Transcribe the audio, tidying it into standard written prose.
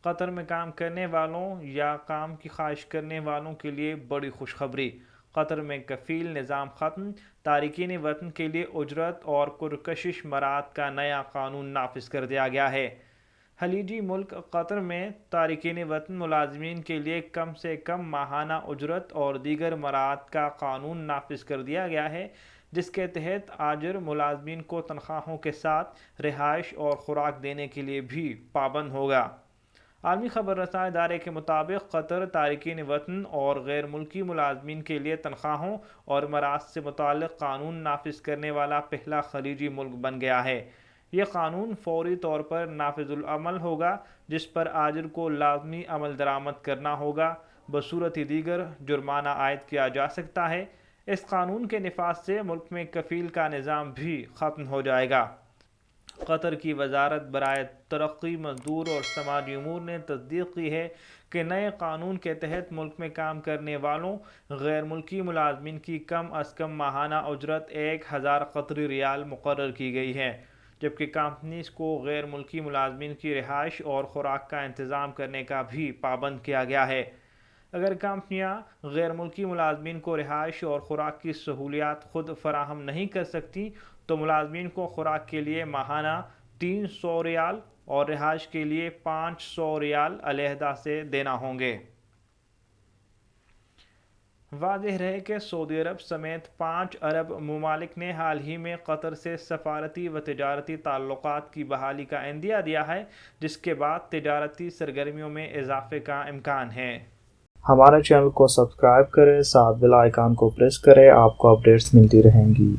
قطر میں کام کرنے والوں یا کام کی خواہش کرنے والوں کے لیے بڑی خوشخبری۔ قطر میں کفیل نظام ختم، تارکین وطن کے لیے اجرت اور پرکشش مراعات کا نیا قانون نافذ کر دیا گیا ہے۔ خلیجی ملک قطر میں تارکین وطن ملازمین کے لیے کم سے کم ماہانہ اجرت اور دیگر مراعات کا قانون نافذ کر دیا گیا ہے، جس کے تحت آجر ملازمین کو تنخواہوں کے ساتھ رہائش اور خوراک دینے کے لیے بھی پابند ہوگا۔ عالمی خبر رساں ادارے کے مطابق قطر تارکین وطن اور غیر ملکی ملازمین کے لیے تنخواہوں اور مراعات سے متعلق قانون نافذ کرنے والا پہلا خلیجی ملک بن گیا ہے۔ یہ قانون فوری طور پر نافذ العمل ہوگا، جس پر آجر کو لازمی عمل درآمد کرنا ہوگا، بصورت دیگر جرمانہ عائد کیا جا سکتا ہے۔ اس قانون کے نفاذ سے ملک میں کفیل کا نظام بھی ختم ہو جائے گا۔ قطر کی وزارت برائے ترقی، مزدور اور سماجی امور نے تصدیق کی ہے کہ نئے قانون کے تحت ملک میں کام کرنے والوں غیر ملکی ملازمین کی کم از کم ماہانہ اجرت 1000 قطری ریال مقرر کی گئی ہے، جبکہ کمپنیز کو غیر ملکی ملازمین کی رہائش اور خوراک کا انتظام کرنے کا بھی پابند کیا گیا ہے۔ اگر کمپنیاں غیر ملکی ملازمین کو رہائش اور خوراک کی سہولیات خود فراہم نہیں کر سکتی تو ملازمین کو خوراک کے لیے ماہانہ 300 ریال اور رہائش کے لیے 500 ریال علیحدہ سے دینا ہوں گے۔ واضح رہے کہ سعودی عرب سمیت 5 عرب ممالک نے حال ہی میں قطر سے سفارتی و تجارتی تعلقات کی بحالی کا عندیہ دیا ہے، جس کے بعد تجارتی سرگرمیوں میں اضافے کا امکان ہے۔ ہمارے چینل کو سبسکرائب کریں، ساتھ بیل آئیکن کو پریس کریں، آپ کو اپڈیٹس ملتی رہیں گی۔